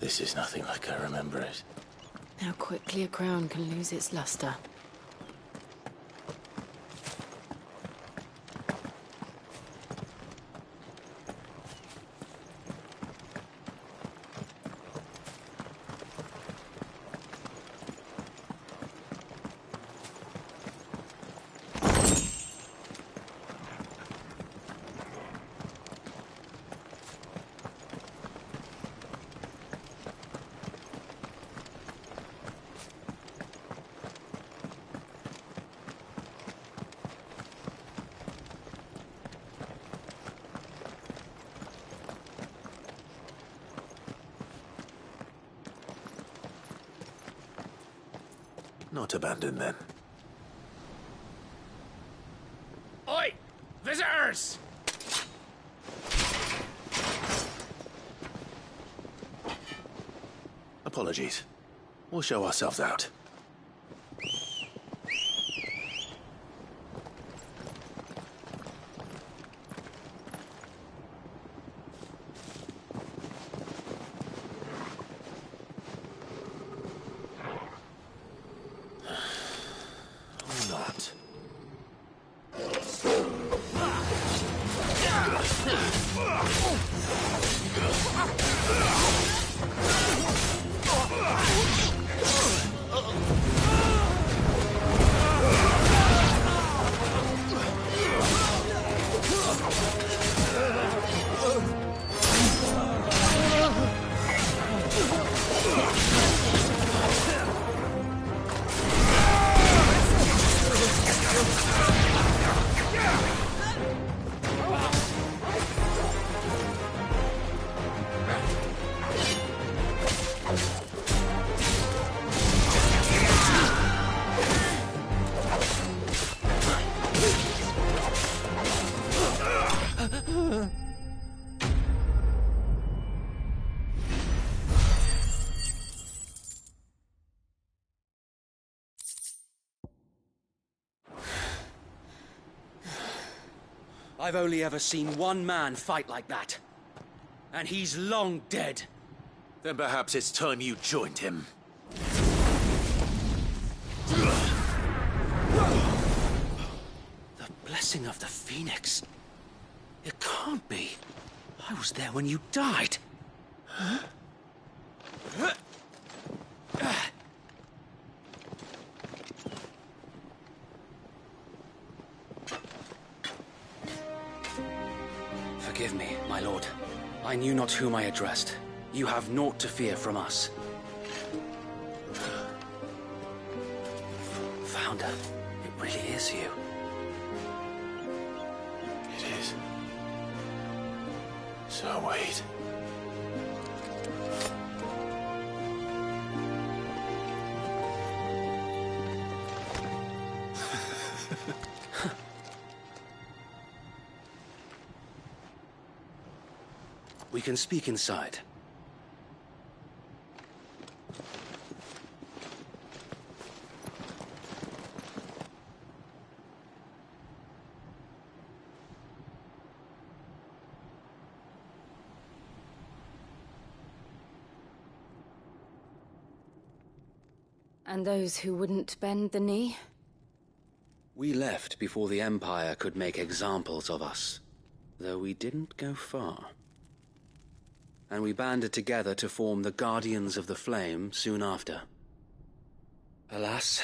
This is nothing like I remember it. How quickly a crown can lose its luster. Not abandoned, then. Oi! Visitors! Apologies. We'll show ourselves out. I've only ever seen one man fight like that. And he's long dead. Then perhaps it's time you joined him. The blessing of the Phoenix. It can't be. I was there when you died. Huh? Forgive me, my lord. I knew not whom I addressed. You have naught to fear from us. Founder, it really is you. It is. So wait. We can speak inside. And those who wouldn't bend the knee? We left before the Empire could make examples of us, though we didn't go far. And we banded together to form the Guardians of the Flame soon after. Alas,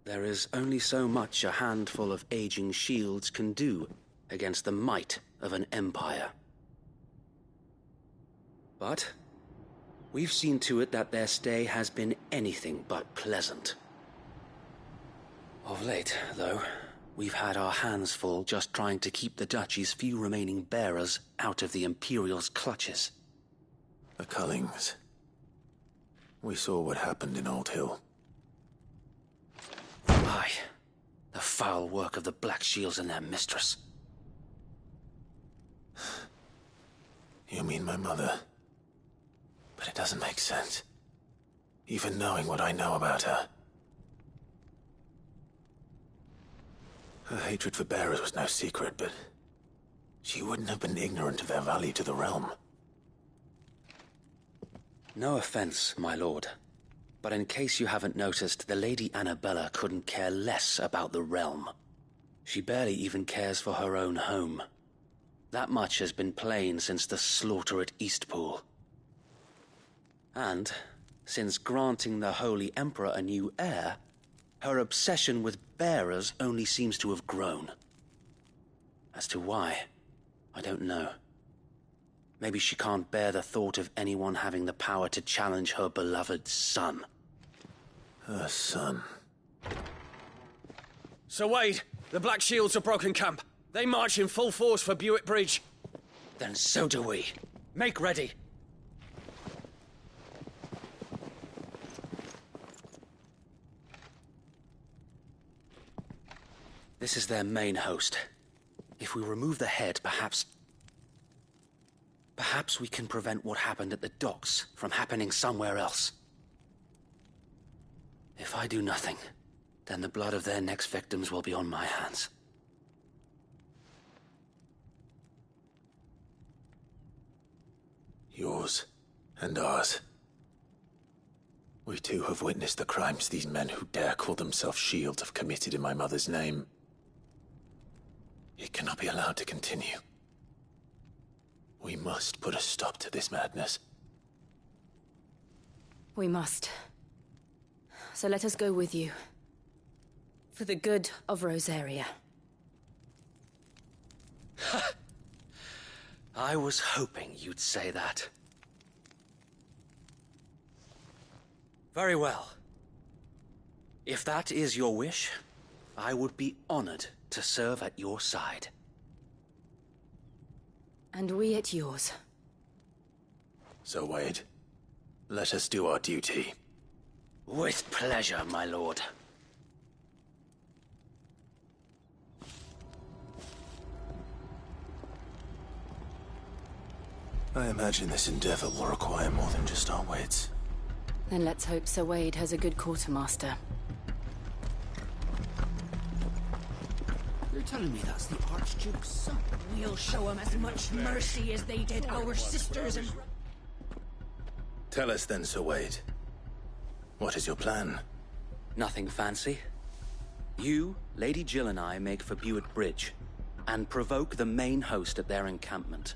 there is only so much a handful of aging shields can do against the might of an empire. But we've seen to it that their stay has been anything but pleasant. Of late, though, we've had our hands full just trying to keep the Duchy's few remaining bearers out of the Imperial's clutches. The Cullings. We saw what happened in Old Hill. Aye. The foul work of the Black Shields and their mistress. You mean my mother? But it doesn't make sense. Even knowing what I know about her. Her hatred for bearers was no secret, but she wouldn't have been ignorant of their value to the realm. No offense, my lord. But in case you haven't noticed, the Lady Annabella couldn't care less about the realm. She barely even cares for her own home. That much has been plain since the slaughter at Eastpool. And, since granting the Holy Emperor a new heir, her obsession with bearers only seems to have grown. As to why, I don't know. Maybe she can't bear the thought of anyone having the power to challenge her beloved son. Her son. Sir Wade, the Black Shields have broken camp. They march in full force for Buick Bridge. Then so do we. Make ready. This is their main host. If we remove the head, perhaps we can prevent what happened at the docks from happening somewhere else. If I do nothing, then the blood of their next victims will be on my hands. Yours and ours. We too have witnessed the crimes these men who dare call themselves shields have committed in my mother's name. It cannot be allowed to continue. We must put a stop to this madness. We must. So let us go with you. For the good of Rosaria. I was hoping you'd say that. Very well. If that is your wish, I would be honored to serve at your side. And we at yours. So, Wade, let us do our duty. With pleasure, my lord. I imagine this endeavor will require more than just our wits. Then let's hope Sir Wade has a good quartermaster. You're telling me that's the Archduke's son? We'll show him as much mercy as they did our sisters and... Tell us then, Sir Wade. What is your plan? Nothing fancy. You, Lady Jill and I make for Buick Bridge, and provoke the main host at their encampment.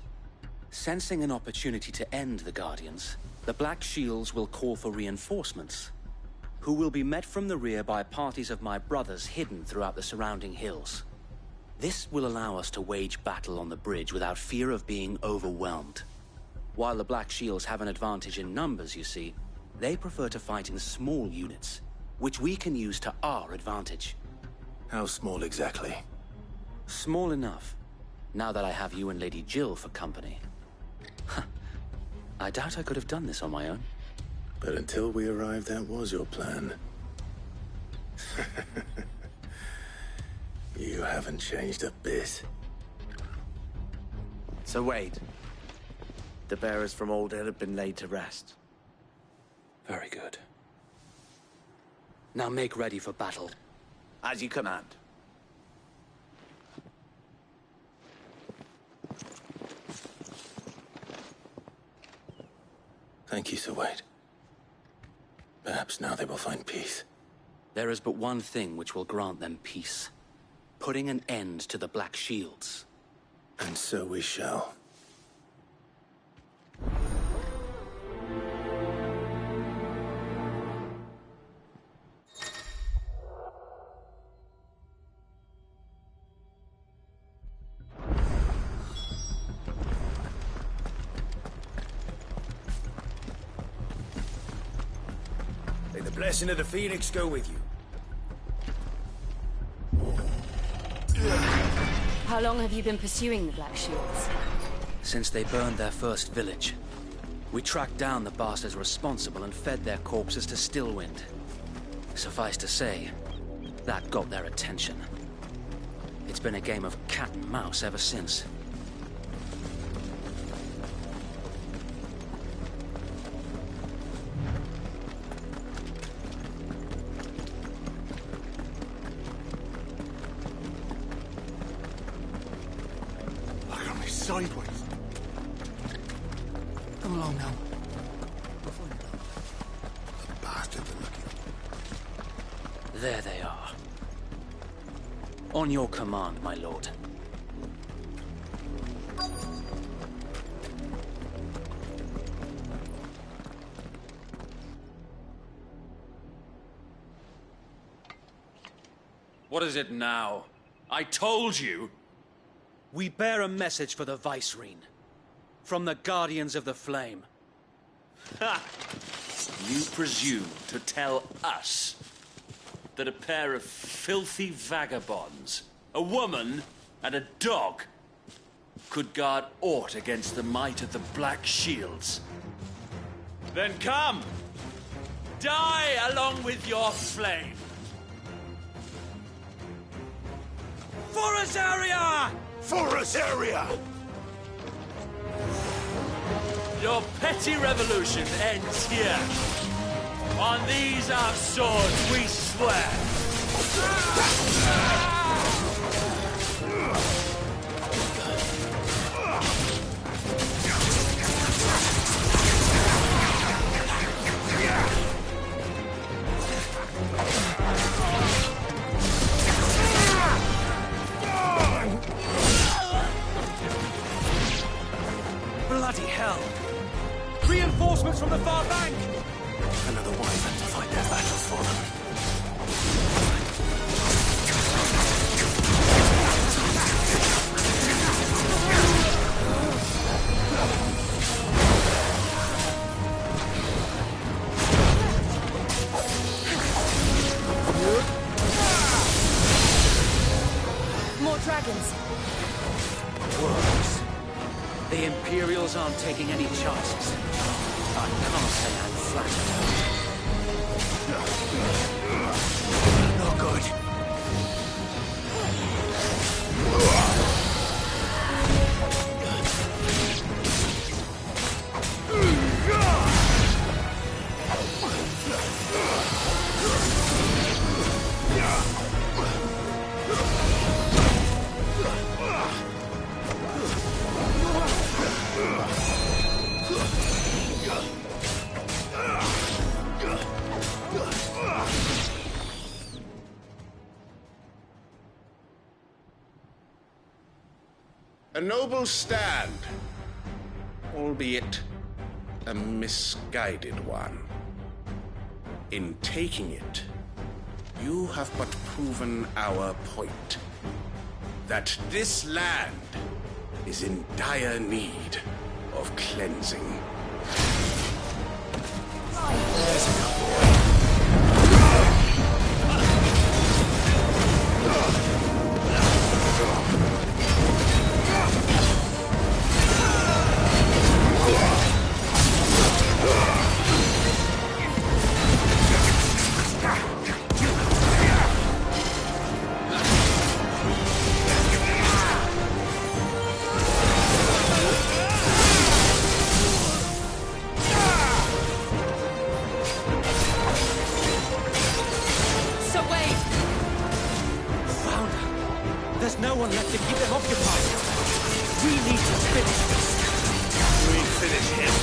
Sensing an opportunity to end the Guardians, the Black Shields will call for reinforcements, who will be met from the rear by parties of my brothers hidden throughout the surrounding hills. This will allow us to wage battle on the bridge without fear of being overwhelmed. While the Black Shields have an advantage in numbers, you see, they prefer to fight in small units, which we can use to our advantage. How small exactly? Small enough, now that I have you and Lady Jill for company. I doubt I could have done this on my own. But until we arrived, that was your plan. You haven't changed a bit. So Wade, the bearers from Old Hill have been laid to rest. Very good. Now make ready for battle. As you command. Thank you, Sir Wade. Perhaps now they will find peace. There is but one thing which will grant them peace. Putting an end to the Black Shields. And so we shall. May the blessing of the Phoenix go with you. How long have you been pursuing the Black Shields? Since they burned their first village. We tracked down the bastards responsible and fed their corpses to Stillwind. Suffice to say, that got their attention. It's been a game of cat and mouse ever since. Look at me sideways. Come along now. We'll find There they are. On your command, my lord. What is it now? I told you! We bear a message for the Vicereine. From the Guardians of the Flame. Ha! You presume to tell us that a pair of filthy vagabonds, a woman and a dog, could guard aught against the might of the Black Shields? Then come! Die along with your flame! For Azaria! For Azaria! Your petty revolution ends here. On these our swords we swear. Bloody hell! Reinforcements from the far bank! Another wyvern to fight their battles for them. More dragons. Worse. The Imperials aren't taking any chances. I can't say I'm flattered. No good. A noble stand, albeit a misguided one. In taking it, you have but proven our point. That this land is in dire need of cleansing. There's no one left to keep them occupied. We need to finish this. We finish him.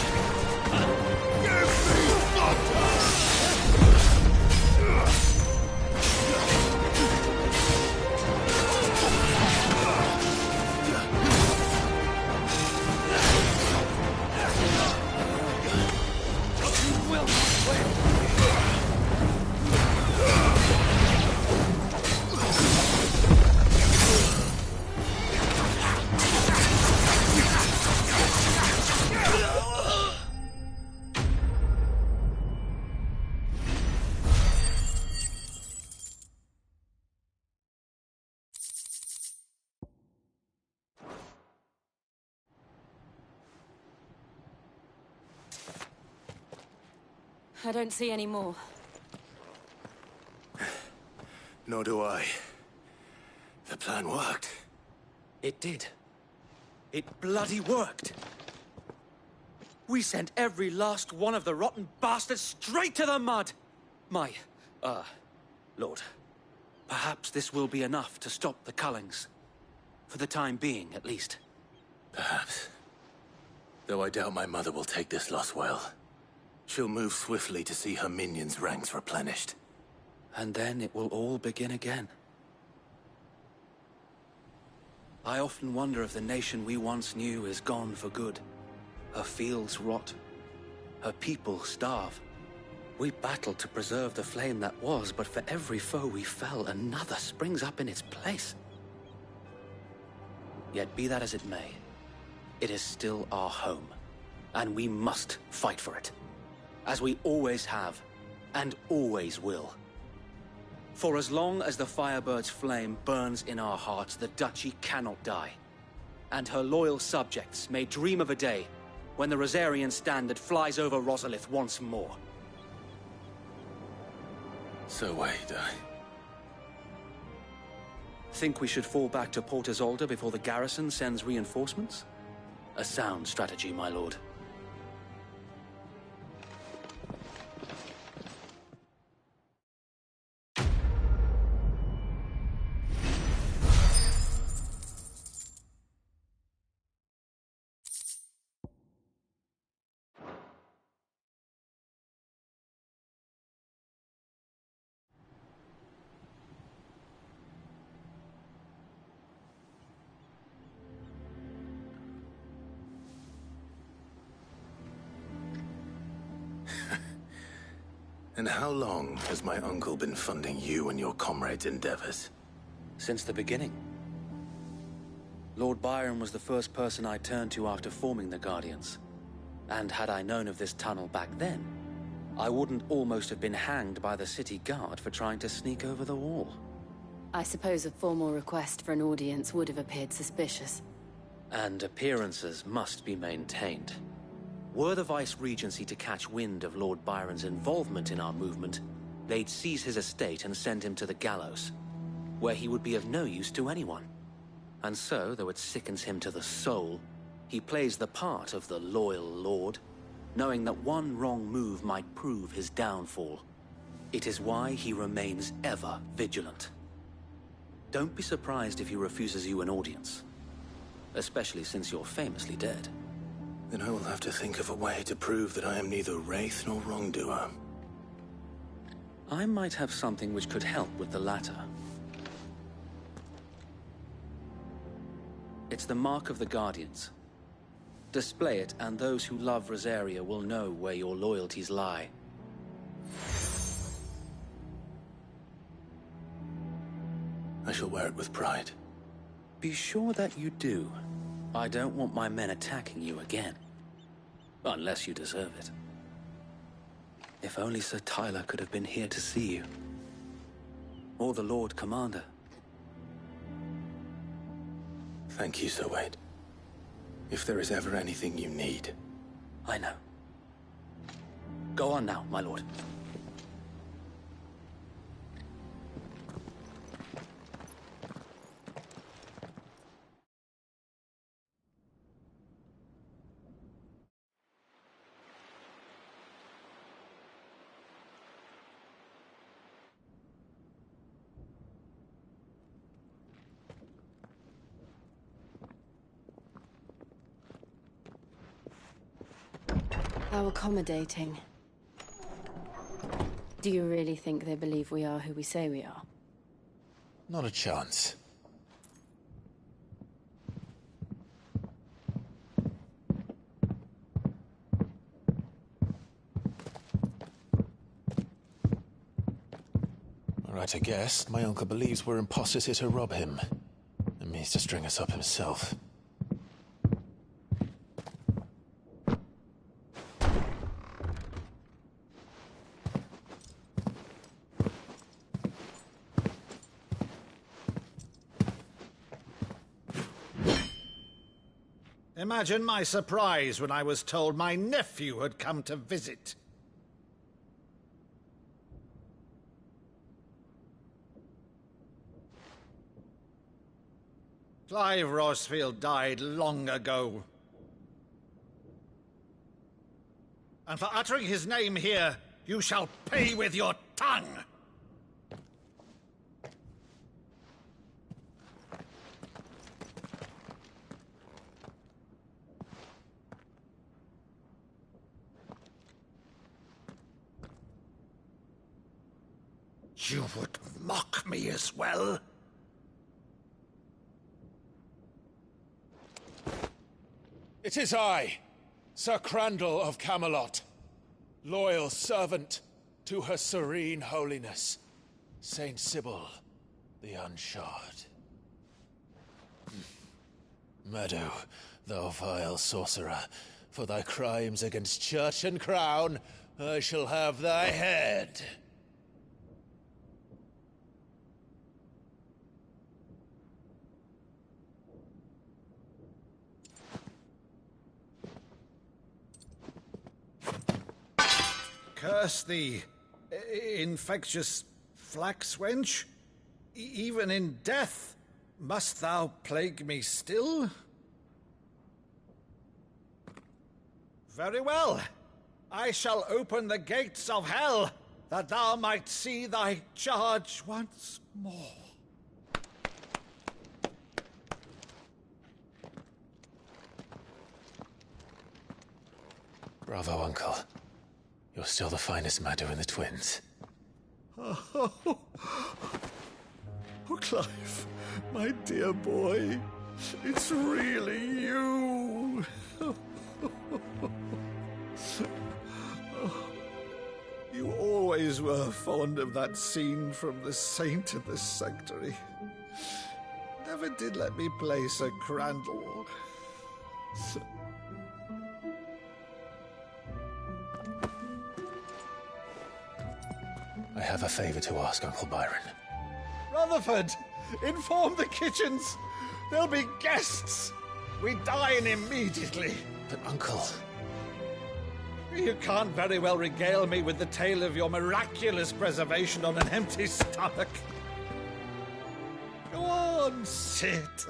I don't see any more. Nor do I. The plan worked. It did. It bloody worked. We sent every last one of the rotten bastards straight to the mud! My, Lord, perhaps this will be enough to stop the Cullings. For the time being, at least. Perhaps. Though I doubt my mother will take this loss well. She'll move swiftly to see her minions' ranks replenished. And then it will all begin again. I often wonder if the nation we once knew is gone for good. Her fields rot. Her people starve. We battled to preserve the flame that was, but for every foe we fell, another springs up in its place. Yet be that as it may, it is still our home, and we must fight for it, as we always have, and always will. For as long as the Firebird's flame burns in our hearts, the Duchy cannot die, and her loyal subjects may dream of a day when the Rosarian standard flies over Rosalith once more. So wait, Think we should fall back to Port Isolde before the garrison sends reinforcements? A sound strategy, my lord. And how long has my uncle been funding you and your comrades' endeavors? Since the beginning. Lord Byron was the first person I turned to after forming the Guardians. And had I known of this tunnel back then, I wouldn't almost have been hanged by the city guard for trying to sneak over the wall. I suppose a formal request for an audience would have appeared suspicious. And appearances must be maintained. Were the Vice-Regency to catch wind of Lord Byron's involvement in our movement, they'd seize his estate and send him to the gallows, where he would be of no use to anyone. And so, though it sickens him to the soul, he plays the part of the loyal lord, knowing that one wrong move might prove his downfall. It is why he remains ever vigilant. Don't be surprised if he refuses you an audience, especially since you're famously dead. Then I will have to think of a way to prove that I am neither wraith nor wrongdoer. I might have something which could help with the latter. It's the mark of the Guardians. Display it, and those who love Rosaria will know where your loyalties lie. I shall wear it with pride. Be sure that you do. I don't want my men attacking you again. Unless you deserve it. If only Sir Tyler could have been here to see you. Or the Lord Commander. Thank you, Sir Wade. If there is ever anything you need. I know. Go on now, my lord. How accommodating. Do you really think they believe we are who we say we are? Not a chance. Right, I guess. My uncle believes we're imposters here to rob him. And means to string us up himself. Imagine my surprise when I was told my nephew had come to visit. Clive Rosfield died long ago. And for uttering his name here, you shall pay with your tongue! You would mock me as well? It is I, Sir Crandall of Camelot, loyal servant to Her Serene Holiness, Saint Sybil the Unshod. Meadow, thou vile sorcerer, for thy crimes against church and crown, I shall have thy head. Curse thee, infectious flax wench. Even in death, must thou plague me still? Very well. I shall open the gates of hell, that thou might see thy charge once more. Bravo, Uncle. You're still the finest Meadow in the twins. Oh, Clive, my dear boy, it's really you. You always were fond of that scene from The Saint in the Sanctuary. Never did let me play Sir Crandall. I have a favor to ask, Uncle Byron. Rutherford, inform the kitchens. There'll be guests. We dine immediately. But, Uncle... You can't very well regale me with the tale of your miraculous preservation on an empty stomach. Go on, sit.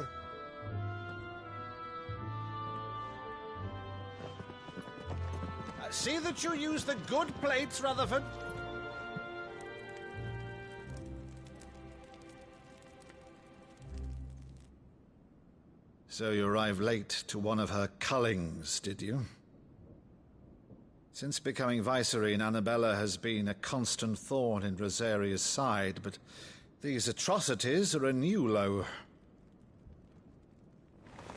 See that you use the good plates, Rutherford. So you arrived late to one of her cullings, did you? Since becoming Vicereine, Annabella has been a constant thorn in Rosaria's side, but these atrocities are a new low.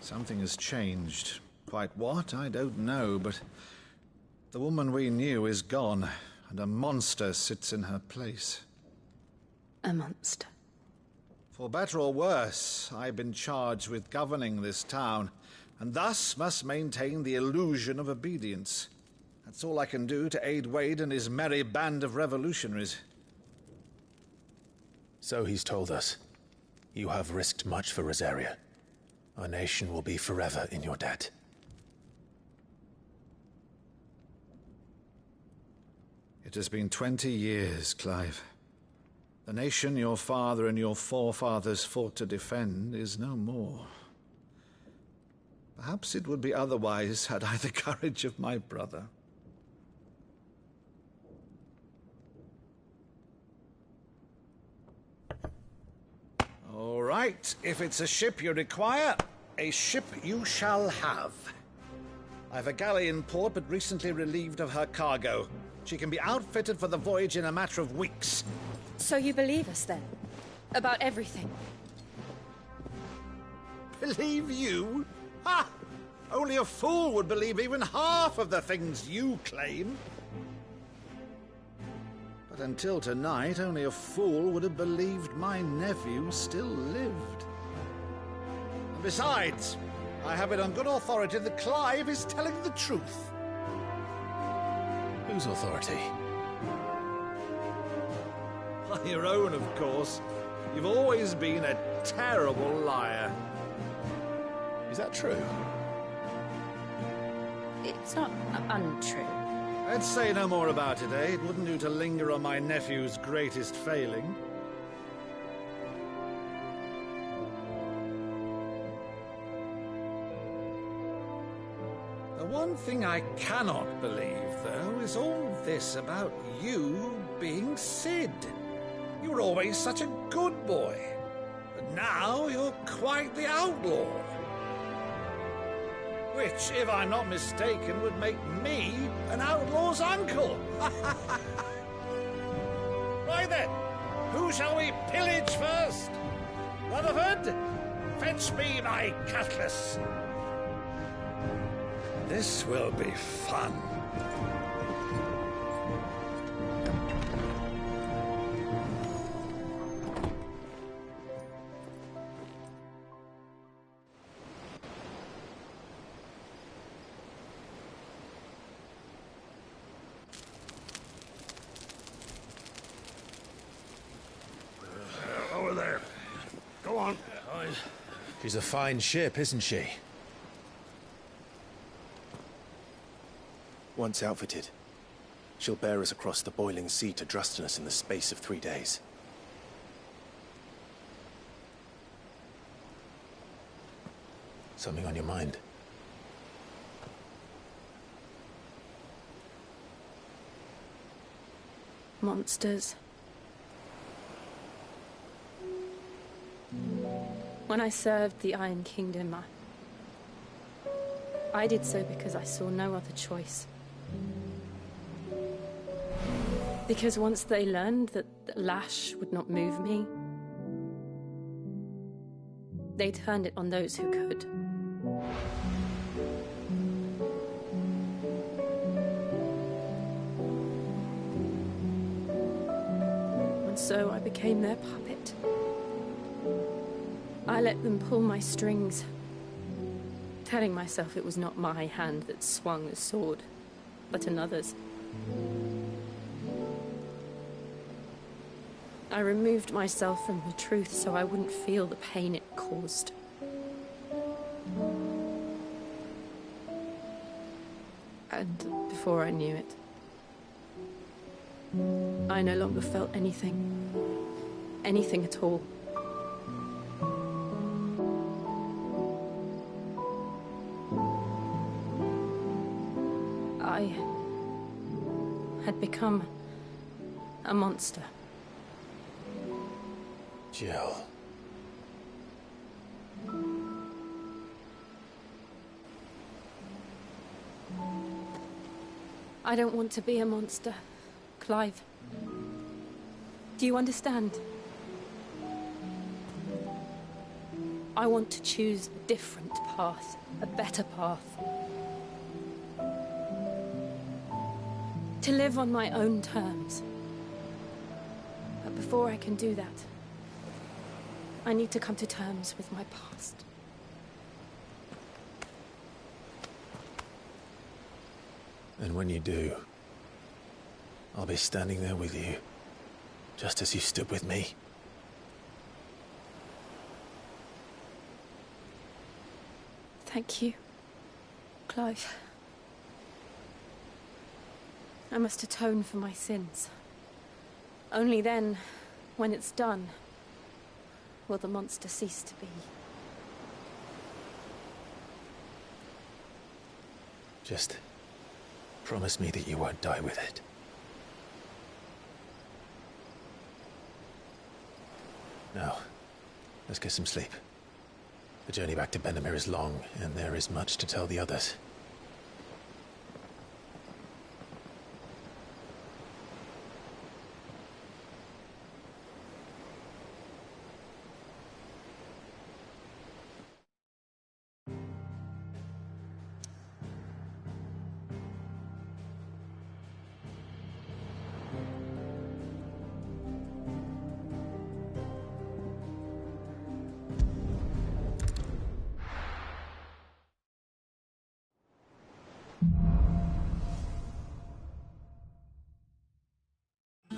Something has changed. Quite what, I don't know, but the woman we knew is gone, and a monster sits in her place. A monster. For better or worse, I've been charged with governing this town, and thus must maintain the illusion of obedience. That's all I can do to aid Wade and his merry band of revolutionaries. So he's told us. You have risked much for Rosaria. Our nation will be forever in your debt. It has been 20 years, Clive. The nation your father and your forefathers fought to defend is no more. Perhaps it would be otherwise had I the courage of my brother. All right, if it's a ship you require, a ship you shall have. I've a galley in port, but recently relieved of her cargo. She can be outfitted for the voyage in a matter of weeks. So you believe us, then? About everything? Believe you? Ha! Only a fool would believe even half of the things you claim. But until tonight, only a fool would have believed my nephew still lived. And besides, I have it on good authority that Clive is telling the truth. Whose authority? On your own, of course. You've always been a terrible liar. Is that true? It's not untrue. Let's say no more about it, eh? It wouldn't do to linger on my nephew's greatest failing. The one thing I cannot believe, though, is all this about you being Sid. You were always such a good boy, but now you're quite the outlaw. Which, if I'm not mistaken, would make me an outlaw's uncle. Right then, Who shall we pillage first? Rutherford, fetch me my cutlass. This will be fun. Over there. Go on. She's a fine ship, isn't she? Once outfitted, she'll bear us across the boiling sea to Drustinus in the space of 3 days. Something on your mind? Monsters. When I served the Iron Kingdom, I did so because I saw no other choice. Because once they learned that the lash would not move me, they turned it on those who could. And so I became their puppet. I let them pull my strings, telling myself it was not my hand that swung the sword, but another's. I removed myself from the truth so I wouldn't feel the pain it caused. And before I knew it, I no longer felt anything. Anything at all. I had become a monster. Jill. I don't want to be a monster, Clive. Do you understand? I want to choose a different path, a better path. To live on my own terms. But before I can do that, I need to come to terms with my past. And when you do, I'll be standing there with you, just as you stood with me. Thank you, Clive. I must atone for my sins. Only then, when it's done, will the monster cease to be. Just promise me that you won't die with it. Now, let's get some sleep. The journey back to Benamir is long, and there is much to tell the others.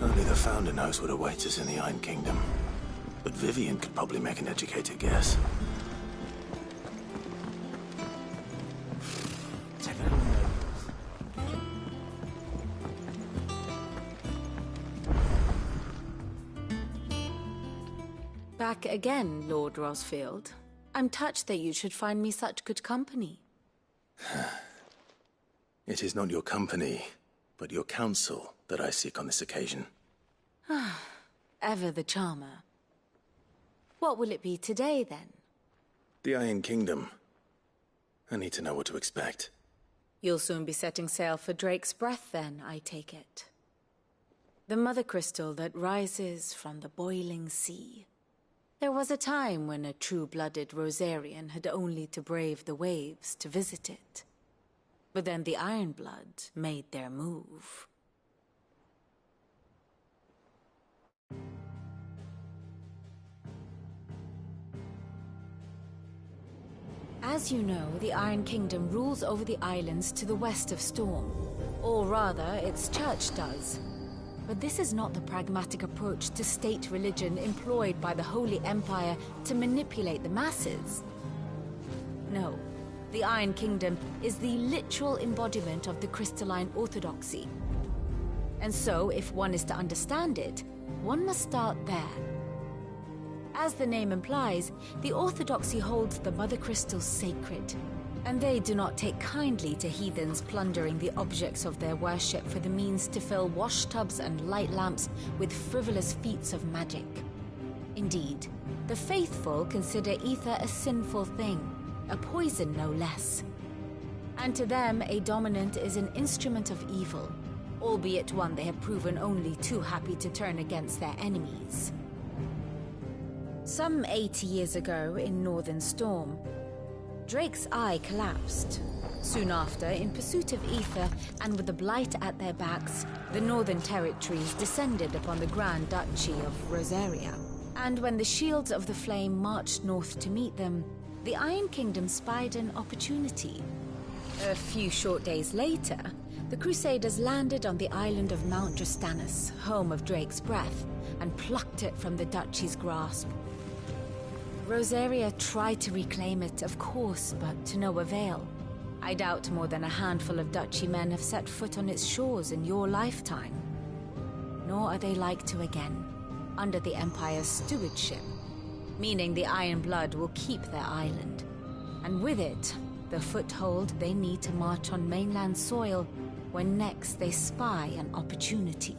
Only the Founder knows what awaits us in the Iron Kingdom. But Vivian could probably make an educated guess. Back again, Lord Rosfield. I'm touched that you should find me such good company. It is not your company, but your counsel that I seek on this occasion. Ever the charmer. What will it be today, then? The Iron Kingdom. I need to know what to expect. You'll soon be setting sail for Drake's Breath, then, I take it. The mother crystal that rises from the boiling sea. There was a time when a true-blooded Rosarian had only to brave the waves to visit it. But then the Ironblood made their move. As you know, the Iron Kingdom rules over the islands to the west of Storm. Or rather, its church does. But this is not the pragmatic approach to state religion employed by the Holy Empire to manipulate the masses. No, the Iron Kingdom is the literal embodiment of the crystalline orthodoxy. And so, if one is to understand it, one must start there. As the name implies, the orthodoxy holds the mother crystals sacred, and they do not take kindly to heathens plundering the objects of their worship for the means to fill washtubs and light lamps with frivolous feats of magic. Indeed, the faithful consider ether a sinful thing, a poison no less. And to them, a dominant is an instrument of evil, albeit one they have proven only too happy to turn against their enemies. Some 80 years ago, in Northern Storm, Drake's eye collapsed. Soon after, in pursuit of ether and with the blight at their backs, the Northern Territories descended upon the Grand Duchy of Rosaria. And when the Shields of the Flame marched north to meet them, the Iron Kingdom spied an opportunity. A few short days later, the Crusaders landed on the island of Mount Drastanus, home of Drake's breath, and plucked it from the Duchy's grasp. Rosaria tried to reclaim it, of course, but to no avail. I doubt more than a handful of Duchy men have set foot on its shores in your lifetime. Nor are they like to again, under the Empire's stewardship, meaning the Iron Blood will keep their island, and with it, the foothold they need to march on mainland soil when next they spy an opportunity.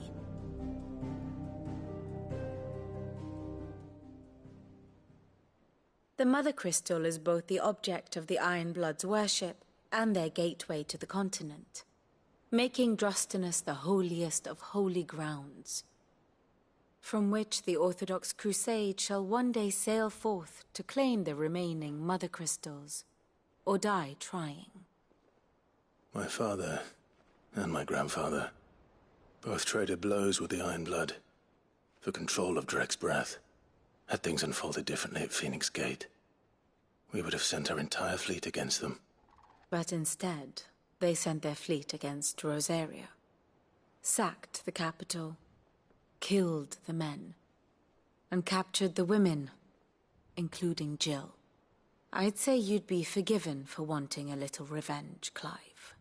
The Mother Crystal is both the object of the Iron Blood's worship and their gateway to the continent, making Drastanus the holiest of holy grounds, from which the Orthodox Crusade shall one day sail forth to claim the remaining Mother Crystals, or die trying. My father and my grandfather both traded blows with the Iron Blood for control of Drake's breath. Had things unfolded differently at Phoenix Gate, we would have sent our entire fleet against them. But instead, they sent their fleet against Rosaria, sacked the capital, killed the men, and captured the women, including Jill. I'd say you'd be forgiven for wanting a little revenge, Clive.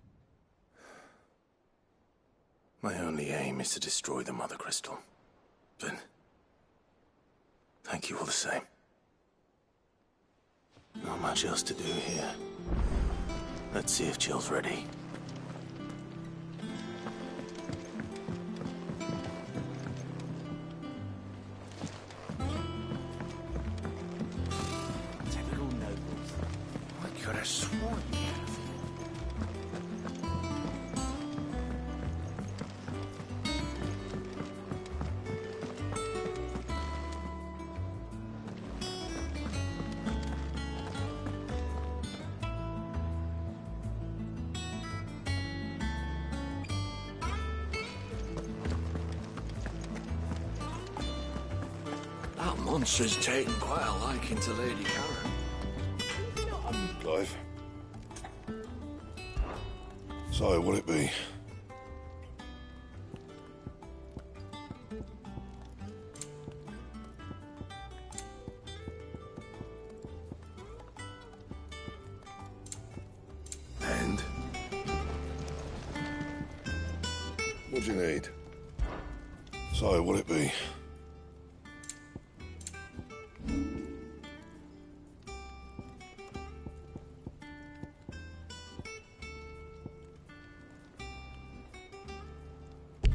My only aim is to destroy the Mother Crystal. But thank you all the same. Not much else to do here. Let's see if Jill's ready. Typical nobles. I could have sworn we had a few. That monster's taken quite a liking to Lady Karen. Clive. So, what'll it be? And? What do you need? So, what'll it be?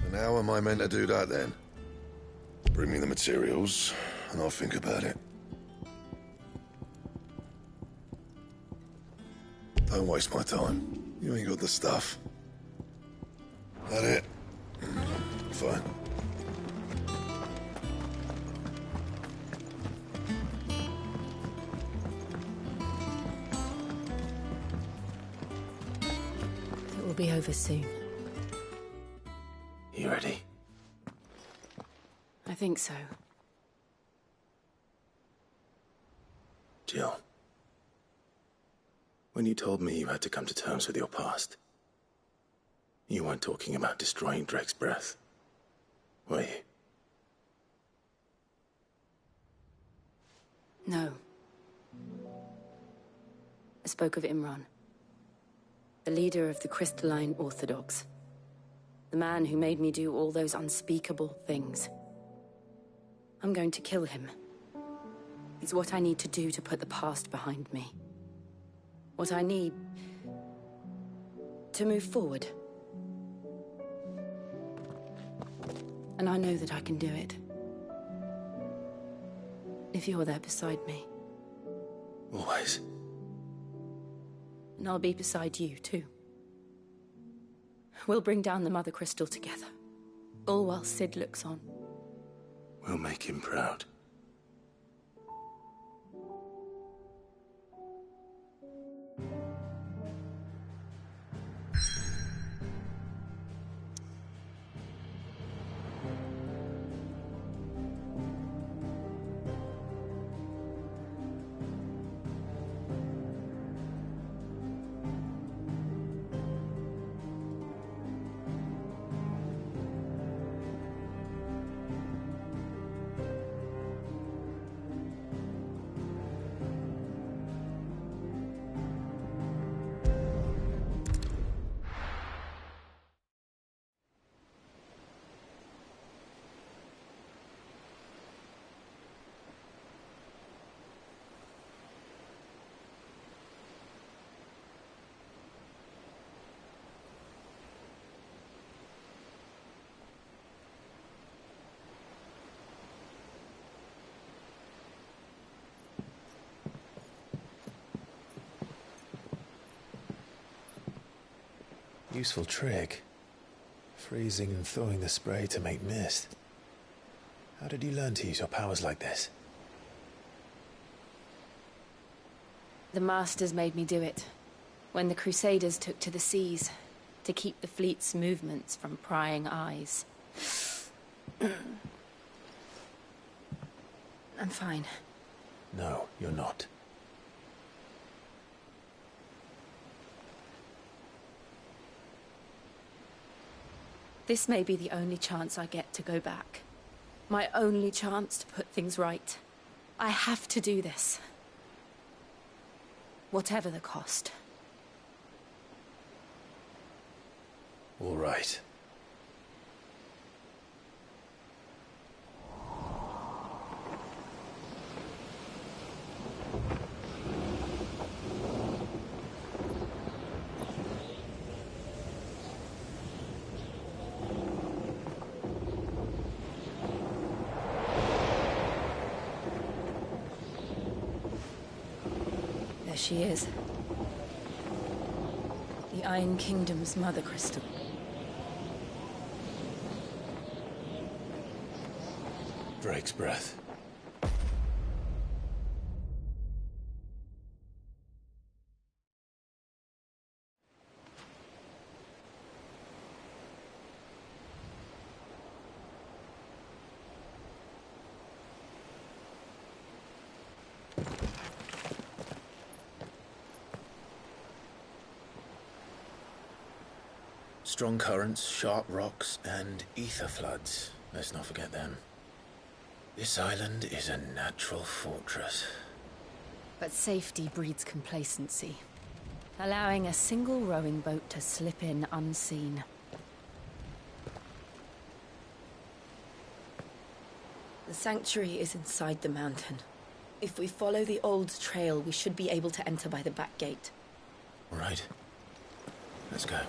And how am I meant to do that then? Bring me the materials, and I'll think about it. Don't waste my time. You ain't got the stuff. That it? Fine. be over soon. You ready? I think so. Jill. When you told me you had to come to terms with your past, you weren't talking about destroying Drake's breath, were you? No. I spoke of Imran, the leader of the Crystalline Orthodox. The man who made me do all those unspeakable things. I'm going to kill him. It's what I need to do to put the past behind me. What I need to move forward. And I know that I can do it. If you're there beside me. Always. And I'll be beside you, too. We'll bring down the Mother Crystal together. All while Sid looks on. We'll make him proud. Useful trick. Freezing and thawing the spray to make mist. How did you learn to use your powers like this? The Masters made me do it. When the Crusaders took to the seas, to keep the fleet's movements from prying eyes. I'm fine. No, you're not. This may be the only chance I get to go back. My only chance to put things right. I have to do this. Whatever the cost. All right. She is. The Iron Kingdom's Mother Crystal. Drake's breath. Strong currents, sharp rocks, and ether floods. Let's not forget them. This island is a natural fortress. But safety breeds complacency. Allowing a single rowing boat to slip in unseen. The sanctuary is inside the mountain. If we follow the old trail, we should be able to enter by the back gate. All right. Let's go.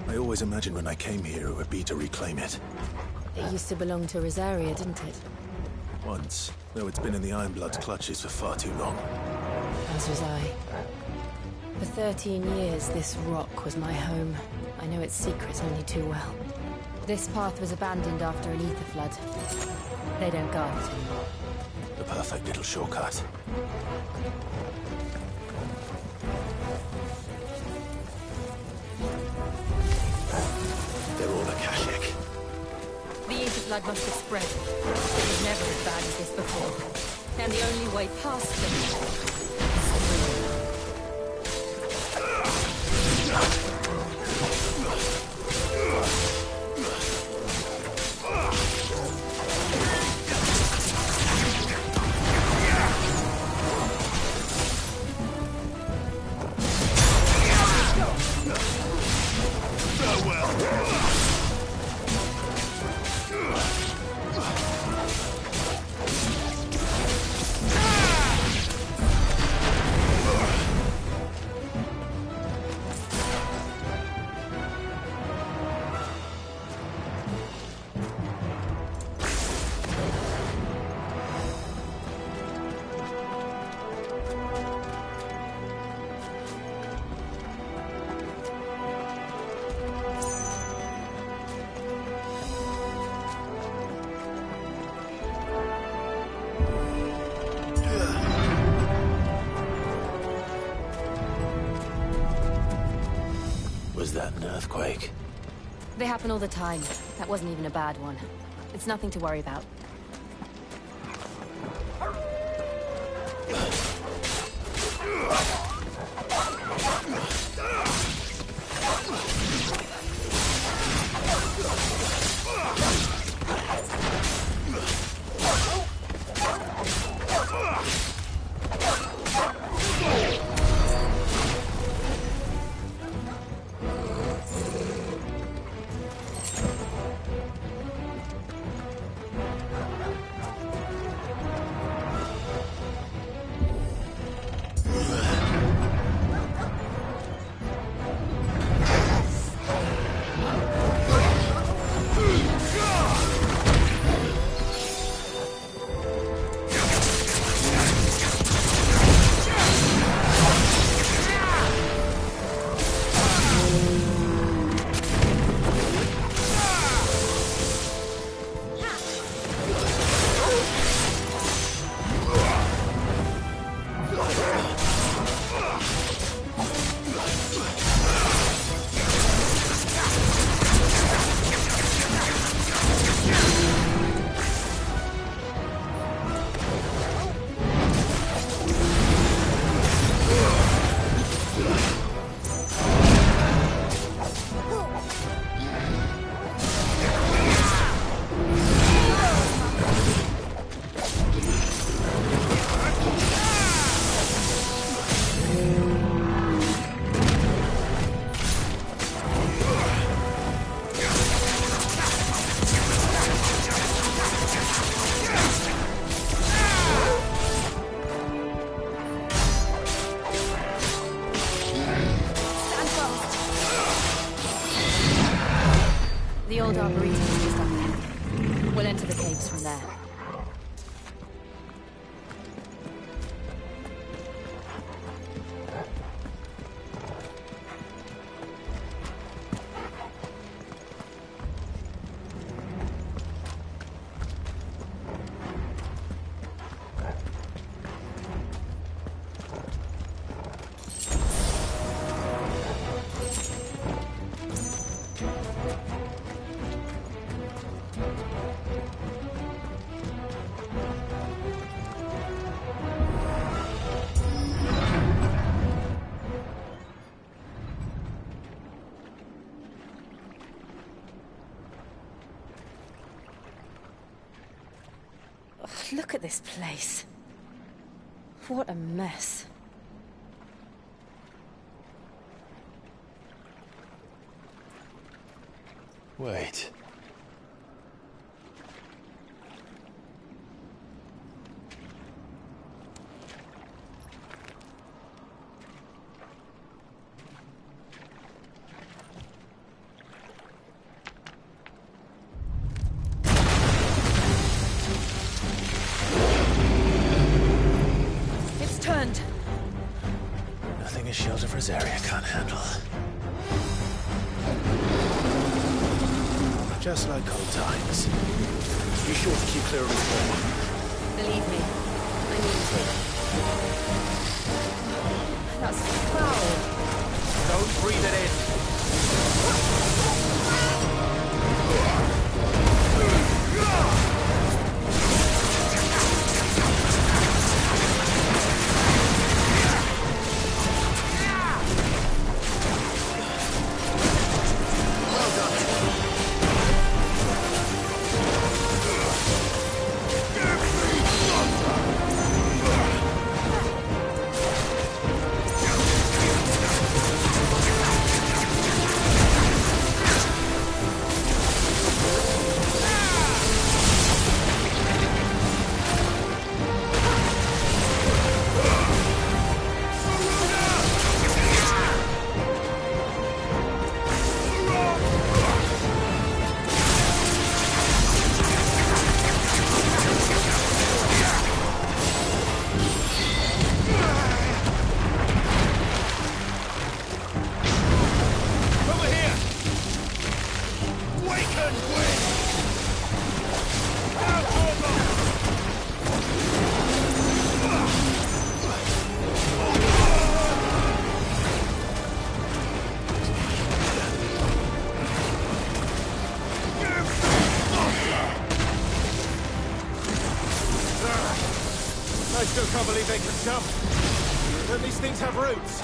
I always imagined when I came here it would be to reclaim it. It used to belong to Rosaria, didn't it? Once, though it's been in the Ironblood's clutches for far too long. As was I. For 13 years, this rock was my home. I know its secrets only too well. This path was abandoned after an ether flood. They don't guard it. The perfect little shortcut. They're all Akashic. The ancient blood must have spread. It was never as bad as this before. And the only way past them... Was that an earthquake? They happen all the time. That wasn't even a bad one. It's nothing to worry about. The old arboretum is just up there. We'll enter the caves from there. Look at this place. What a mess. Wait. Nothing a shield of Rosaria can't handle. Just like old times. Be sure to keep clear of his ball. Believe me, I need to. That's foul. Don't breathe it in. I still can't believe they can jump. Don't these things have roots?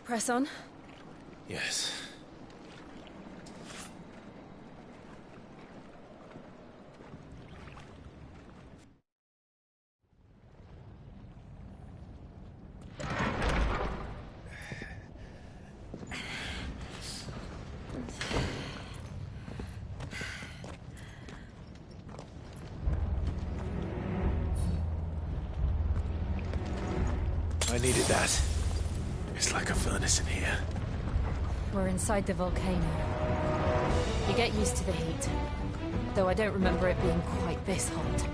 Press on. Yes. I needed that. It's like a furnace in here. We're inside the volcano. You get used to the heat. Though I don't remember it being quite this hot.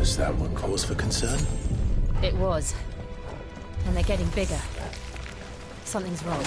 Was that one cause for concern? It was. And they're getting bigger. Something's wrong.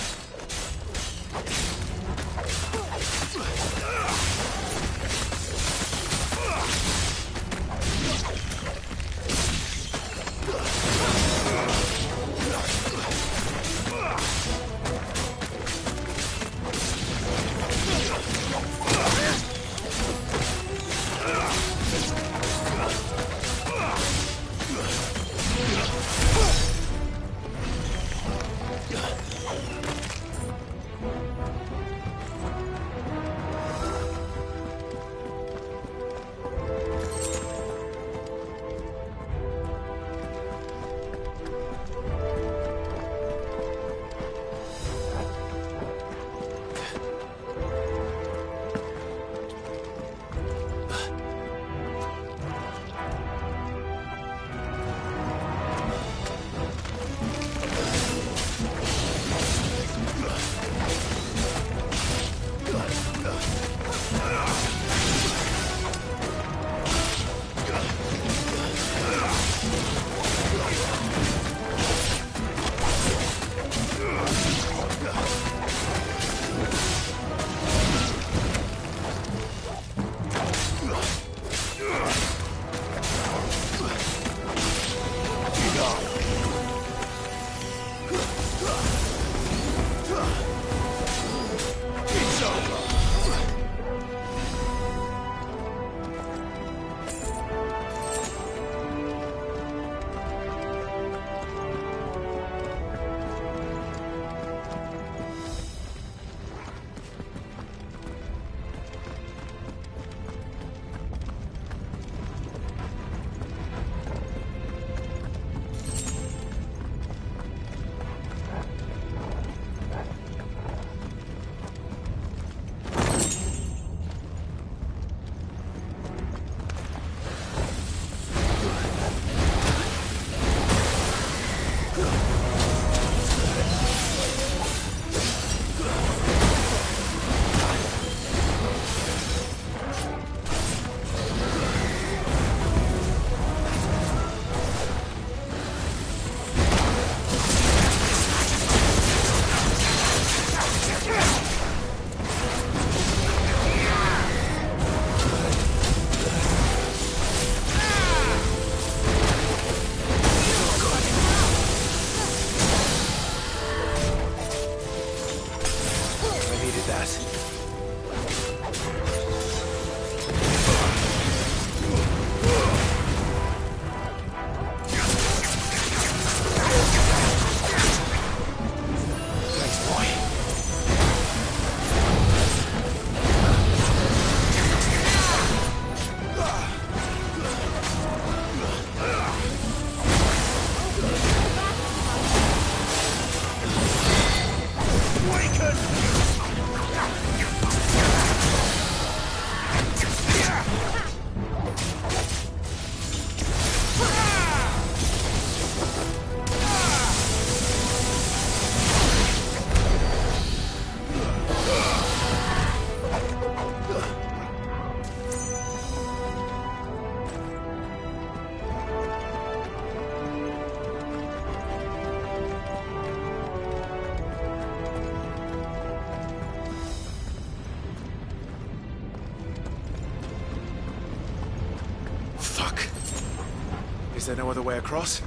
Is there no other way across?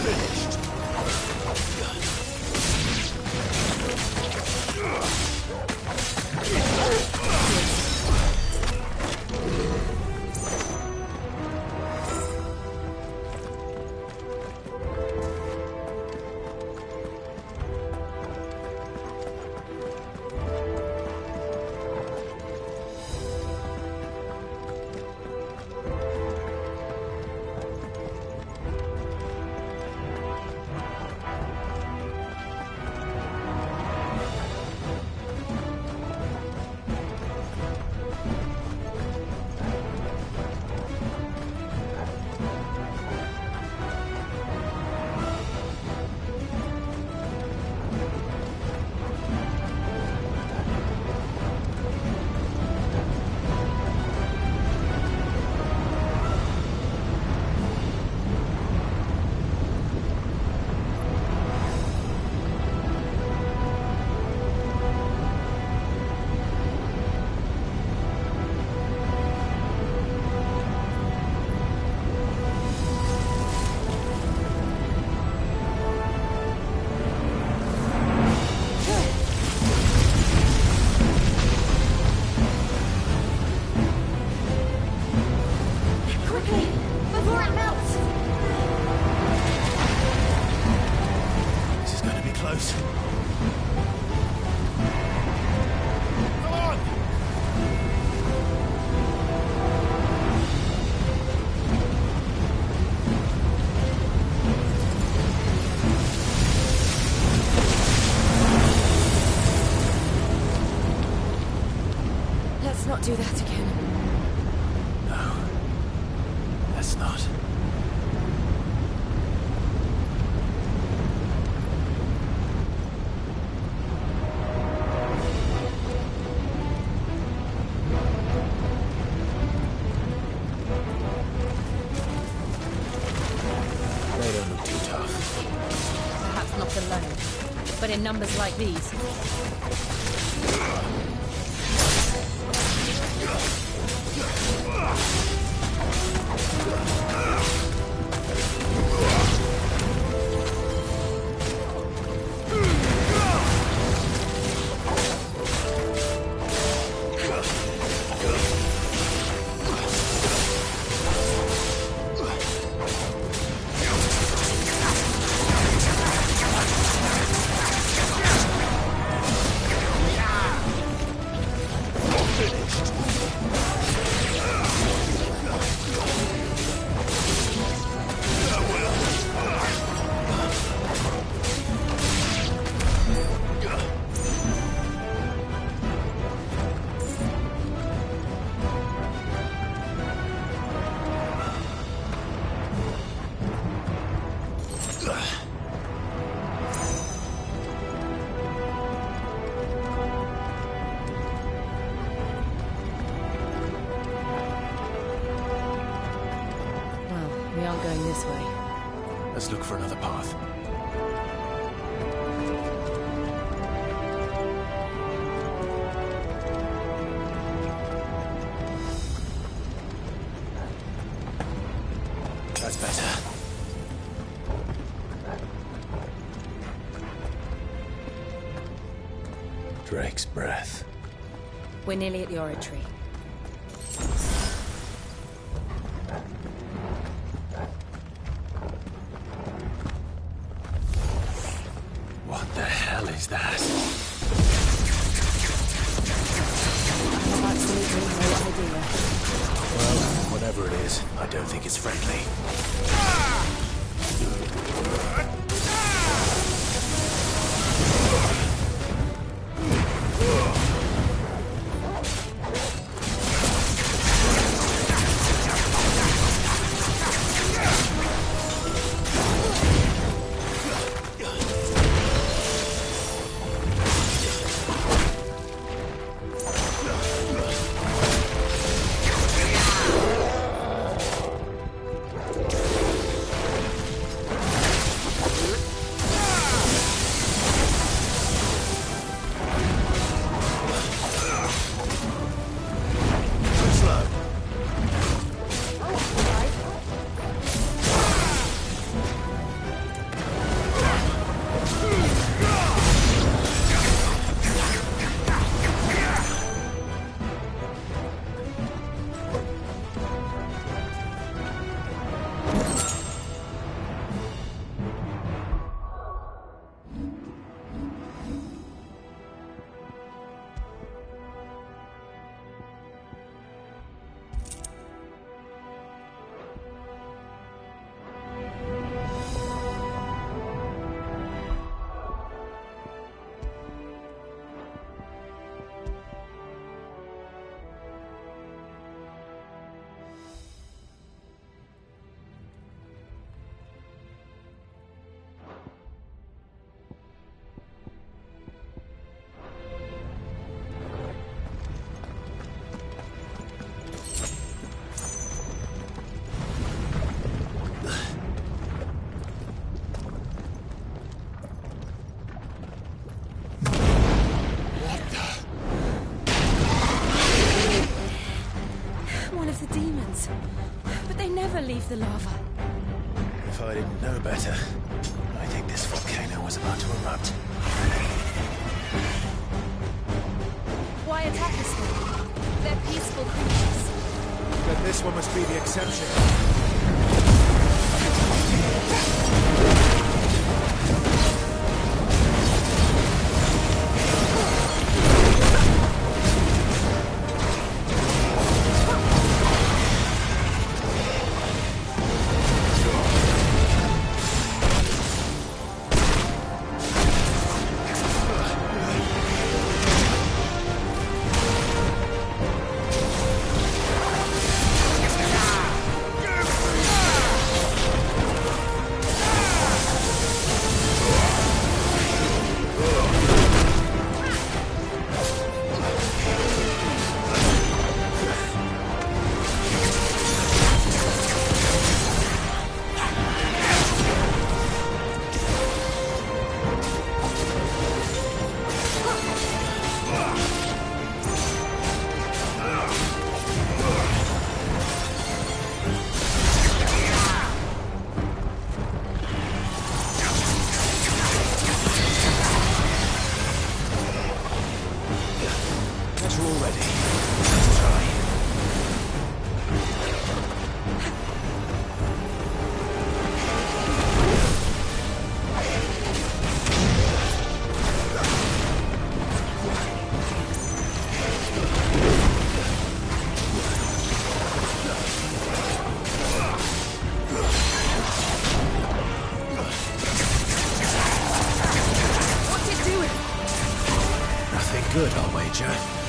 Finished. goes. Come on! Let's not do that again. No. Let's not. They don't look too tough. Perhaps not alone, but in numbers like these. We aren't going this way. Let's look for another path. That's better. Drake's breath. We're nearly at the oratory. What the hell is that? I have absolutely no idea. Well, whatever it is, I don't think it's friendly. But they never leave the lava. If I didn't know better, I think this volcano was about to erupt. Why attack us then? They're peaceful creatures. But this one must be the exception. good, I'll wager.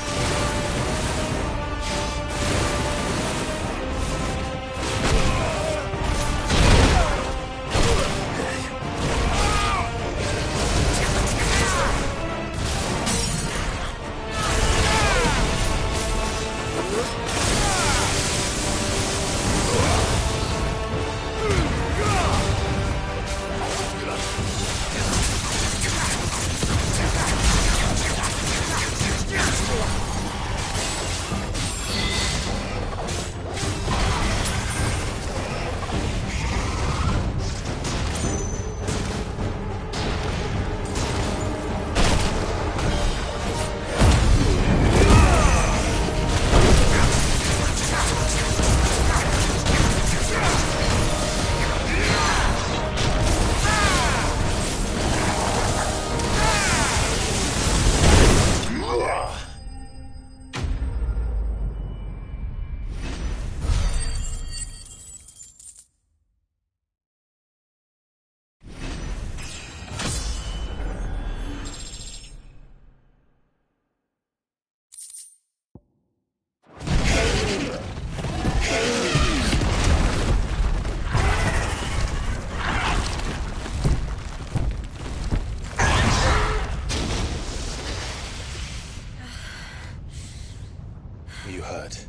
You hurt?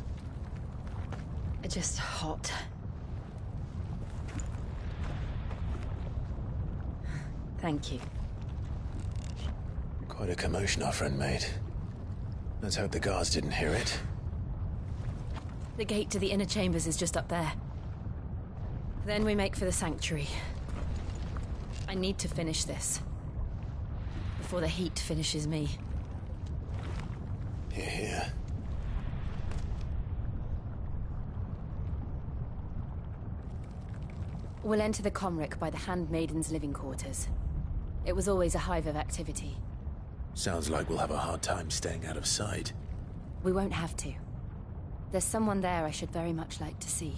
Just hot. Thank you. Quite a commotion our friend made. Let's hope the guards didn't hear it. The gate to the inner chambers is just up there. Then we make for the sanctuary. I need to finish this. Before the heat finishes me. Hear, hear. We'll enter the Comric by the Handmaiden's living quarters. It was always a hive of activity. Sounds like we'll have a hard time staying out of sight. We won't have to. There's someone there I should very much like to see.